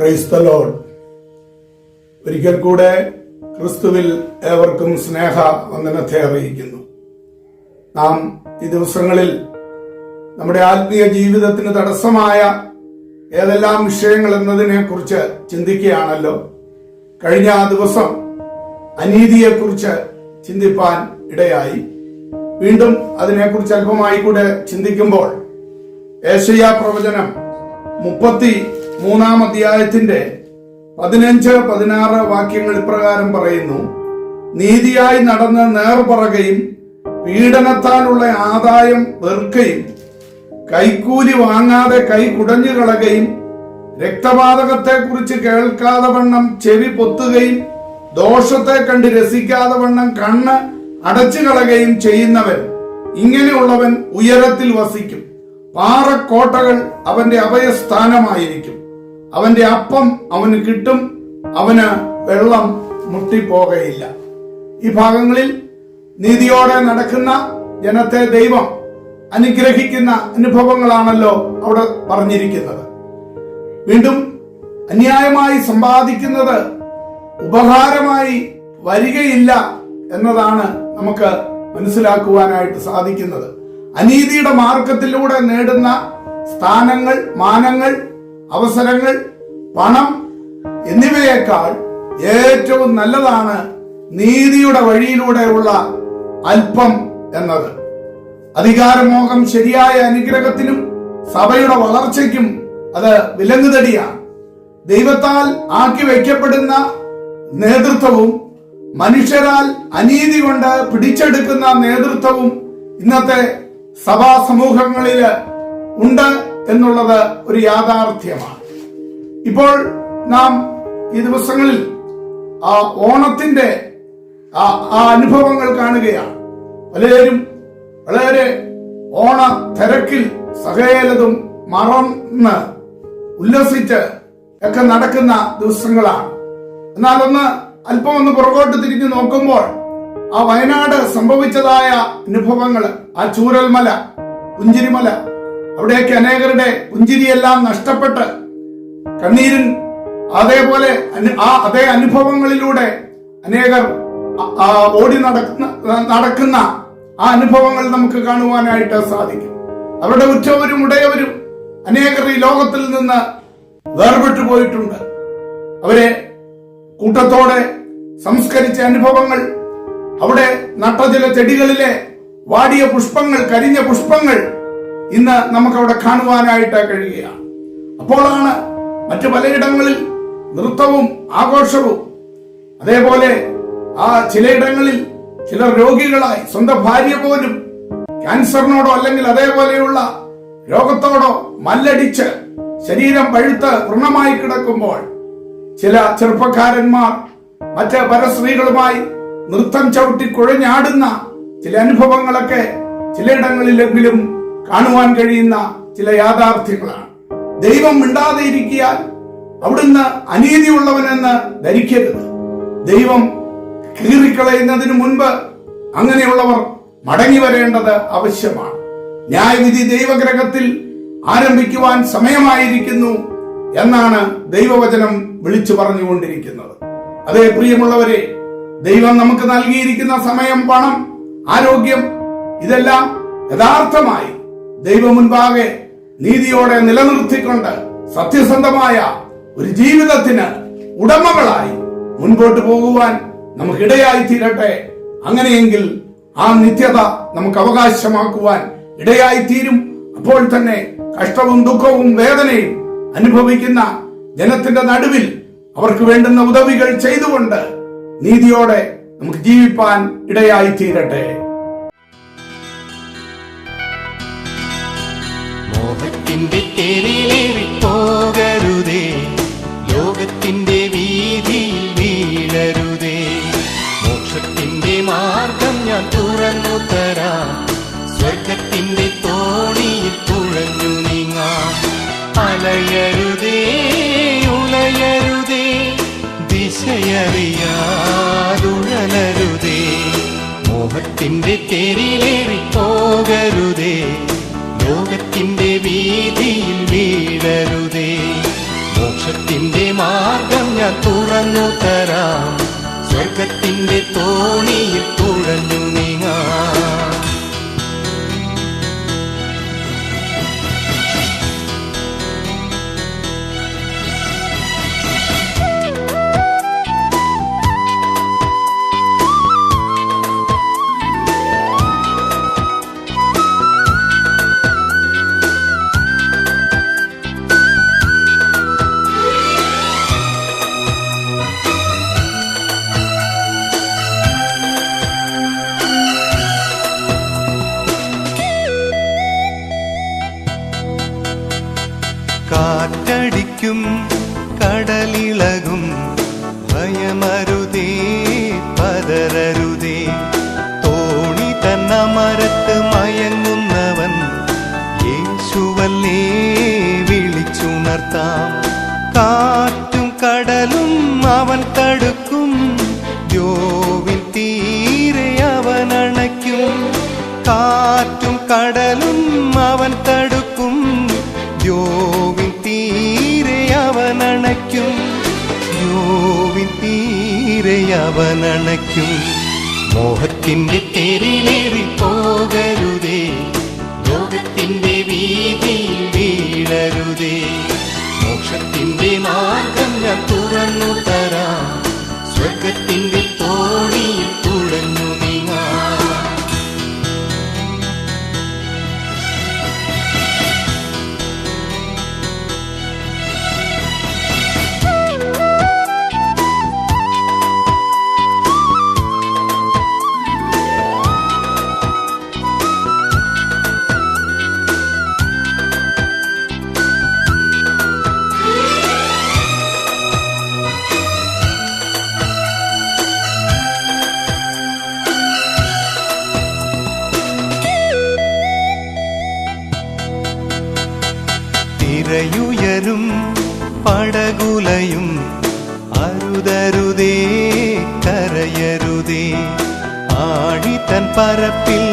Praise the Lord. ഒരിക്കൽ കൂടെ ക്രിസ്തുവിൽ ഏവർക്കും സ്നേഹ വന്ദനത്തെ അറിയിക്കുന്നു. നാം ഈ ദിവസങ്ങളിൽ നമ്മുടെ ആത്മീയ ജീവിതത്തിന് തടസ്സമായ ഏതെല്ലാം വിഷയങ്ങൾ എന്നതിനെ കുറിച്ച് ചിന്തിക്കുകയാണല്ലോ. കഴിഞ്ഞ ദിവസം അനീതിയെക്കുറിച്ച് ചിന്തിപ്പാൻ ഇടയായി. വീണ്ടും അതിനെക്കുറിച്ച് അല്പമായി കൂടെ ചിന്തിക്കുമ്പോൾ യെശയ്യാ പ്രവചനം 33 അധ്യായത്തിന്റെ 15-16 വാക്യങ്ങൾ ഇപ്രകാരം പറയുന്നു: നീതിയായി നടന്ന് നേർപറകയും പീഡനത്താലുള്ള ആദായം വെറുക്കയും കൈക്കൂലി വാങ്ങാതെ കൈ കുടഞ്ഞു കളകയും രക്തപാതകത്തെ കുറിച്ച് കേൾക്കാതെ വണ്ണം ചെവി പൊത്തുകയും ദോഷത്തെ കണ്ട് രസിക്കാതെ വണ്ണം കണ്ണ് അടച്ചു കളകയും ചെയ്യുന്നവൻ, ഇങ്ങനെയുള്ളവൻ ഉയരത്തിൽ വസിക്കും. പാറക്കോട്ടകൾ അവന്റെ അഭയസ്ഥാനമായിരിക്കും. അവന്റെ അപ്പം അവന് കിട്ടും, അവന് വെള്ളം മുട്ടിപ്പോകയില്ല. ഈ ഭാഗങ്ങളിൽ നീതിയോടെ നടക്കുന്ന ജനത്തെ ദൈവം അനുഗ്രഹിക്കുന്ന അനുഭവങ്ങളാണല്ലോ അവിടെ പറഞ്ഞിരിക്കുന്നത്. വീണ്ടും അന്യായമായി സമ്പാദിക്കുന്നത് ഉപകാരമായി വരികയില്ല എന്നതാണ് നമുക്ക് മനസ്സിലാക്കുവാനായിട്ട് സാധിക്കുന്നത്. അനീതിയുടെ മാർഗത്തിലൂടെ നേടുന്ന സ്ഥാനങ്ങൾ, മാനങ്ങൾ, അവസരങ്ങൾ, പണം എന്നിവയേക്കാൾ ഏറ്റവും നല്ലതാണ് നീതിയുടെ വഴിയിലൂടെയുള്ള അല്പം എന്നത്. അധികാരമോഹം ശരിയായ അനുഗ്രഹത്തിനും സഭയുടെ വളർച്ചയ്ക്കും അത് വിലങ്ങുതടിയാണ്. ദൈവത്താൽ ആക്കി വയ്ക്കപ്പെടുന്ന നേതൃത്വവും മനുഷ്യരാൽ അനീതി കൊണ്ട് പിടിച്ചെടുക്കുന്ന നേതൃത്വവും ഇന്നത്തെ സഭാ സമൂഹങ്ങളിൽ ഉണ്ട് എന്നുള്ളത് ഒരു യാഥാർത്ഥ്യമാണ്. ഇപ്പോൾ നാം ഈ ദിവസങ്ങളിൽ ആ ഓണത്തിന്റെ ആ അനുഭവങ്ങൾ കാണുകയാണ്. പലരും വളരെ ഓണ തിരക്കിൽ സകലതും മറന്ന് ഉല്ലസിച്ച് ഒക്കെ നടക്കുന്ന ദിവസങ്ങളാണ്. എന്നാൽ അല്പം പുറകോട്ട് തിരിഞ്ഞു നോക്കുമ്പോൾ ആ വയനാട് സംഭവിച്ചതായ അനുഭവങ്ങൾ, ആ ചൂരൽമല, പുഞ്ചിരിമല, അവിടേക്ക് അനേകരുടെ പുഞ്ചിരിയെല്ലാം നഷ്ടപ്പെട്ട് കണ്ണീരിൻ അതേപോലെ അതേ അനുഭവങ്ങളിലൂടെ അനേകർ ഓടി നടക്കുന്ന ആ അനുഭവങ്ങൾ നമുക്ക് കാണുവാനായിട്ട് സാധിക്കും. അവരുടെ ഉറ്റവരും ഉടയവരും അനേകർ ഈ ലോകത്തിൽ നിന്ന് വേർപെട്ടു പോയിട്ടുണ്ട്. അവരെ കൂട്ടത്തോടെ സംസ്കരിച്ച അനുഭവങ്ങൾ, അവിടെ നട്ട ചില ചെടികളിലെ വാടിയ പുഷ്പങ്ങൾ, കരിഞ്ഞ പുഷ്പങ്ങൾ ഇന്ന് നമുക്കവിടെ കാണുവാനായിട്ട് കഴിയുകയാണ്. അപ്പോഴാണ് മറ്റു പലയിടങ്ങളിൽ നൃത്തവും ആഘോഷവും, അതേപോലെ ചിലയിടങ്ങളിൽ ചിലർ രോഗികളായി, സ്വന്തം ഭാര്യ പോലും ക്യാൻസറിനോടോ അല്ലെങ്കിൽ അതേപോലെയുള്ള രോഗത്തോടോ മല്ലടിച്ച് ശരീരം പഴുത്ത് വൃണമായി കിടക്കുമ്പോൾ ചില ചെറുപ്പക്കാരന്മാർ മറ്റ് പരസ്ത്രീകളുമായി നൃത്തം ചവിട്ടി കുഴഞ്ഞാടുന്ന ചില അനുഭവങ്ങളൊക്കെ ചിലയിടങ്ങളിലെങ്കിലും കാണുവാൻ കഴിയുന്ന ചില യാഥാർത്ഥ്യങ്ങളാണ്. ദൈവം മിണ്ടാതെ ഇരിക്കിയാൽ അവിടുന്ന് അനീതിയുള്ളവനെന്ന് ധരിക്കരുത്. ദൈവം കീറിക്കളയുന്നതിന് മുൻപ് അങ്ങനെയുള്ളവർ മടങ്ങി വരേണ്ടത് ആവശ്യമാണ്. ന്യായവിധി ദൈവഗ്രഹത്തിൽ ആരംഭിക്കുവാൻ സമയമായിരിക്കുന്നു എന്നാണ് ദൈവവചനം വിളിച്ചു പറഞ്ഞുകൊണ്ടിരിക്കുന്നത്. അതേ പ്രിയമുള്ളവരെ, ദൈവം നമുക്ക് നൽകിയിരിക്കുന്ന സമയം, പണം, ആരോഗ്യം, ഇതെല്ലാം യഥാർത്ഥമായി ദൈവം മുൻപാകെ നീതിയോടെ നിലനിർത്തിക്കൊണ്ട് സത്യസന്ധമായ ഒരു ജീവിതത്തിന് ഉടമകളായി മുൻപോട്ട് പോകുവാൻ നമുക്കിടയായി തീരട്ടെ. അങ്ങനെയെങ്കിൽ ആ നിത്യത നമുക്ക് അവകാശമാക്കുവാൻ ഇടയായി തീരും. അപ്പോൾ തന്നെ കഷ്ടവും ദുഃഖവും വേദനയും അനുഭവിക്കുന്ന ജനത്തിന്റെ നടുവിൽ അവർക്ക് വേണ്ടുന്ന ഉദവികൾ ചെയ്തുകൊണ്ട് നീതിയോടെ നമുക്ക് ജീവിപ്പാൻ ഇടയായി തീരട്ടെ. മോഹത്തിന്റെ തേരിലേറി പോകരുതേ, ലോകത്തിന്റെ വീതിയിൽ വീഴരുതേ. മോക്ഷത്തിന്റെ മാർഗം ഞാൻ തുറന്നു തരാം, സ്വർഗത്തിന്റെ തോണിയിൽ തുഴഞ്ഞു നീങ്ങാം. അലയരുതേ, ഉലയരുതേ, ദിശയറിയാതുഴലരുതേ. മോഹത്തിന്റെ തേരിലേറി പോകരുതേ, ലോകത്തിന്റെ വീതിയിൽ വീഴരുതേ. മോക്ഷത്തിന്റെ സ്വർഗത്തിന്റെ തോണിയിൽ തുഴഞ്ഞു നീങ്ങാം. കാറ്റടിക്കും കടലിളകും ഭയമരുതേ പതരരുതേ. തോണി തന്നമരത്ത് മയങ്ങുന്നവൻ യേശുവല്ലേ വിളിച്ചുണർത്താം. കാറ്റും കടലും അവൻ തടുക്കും, ദ്യോവിൻ തീരെ അവൻ അണയ്ക്കും. കാറ്റും കടലും അവൻ തടുക്കും, ദ്യോവിൻ തീരെ അവൻ അണയ്ക്കും. ദ്യോവിൻ തീരെ അവൻ അണയ്ക്കും. മോഹത്തിന്റെ തേരിലേറി പോകരുതേ, ലോകത്തിന്റെ വീതിയിൽ വീഴരുതേ. മോക്ഷത്തിന്റെ മാർഗം ഞാൻ തുറന്നു തരാം, സ്വർഗത്തിന്റെ തോണിയിൽ തുഴഞ്ഞു നീങ്ങാം. തിരയുയരും പടകുലയും അരുതരുതേ കരയരുതേ. ആഴി തൻ പരപ്പിൽ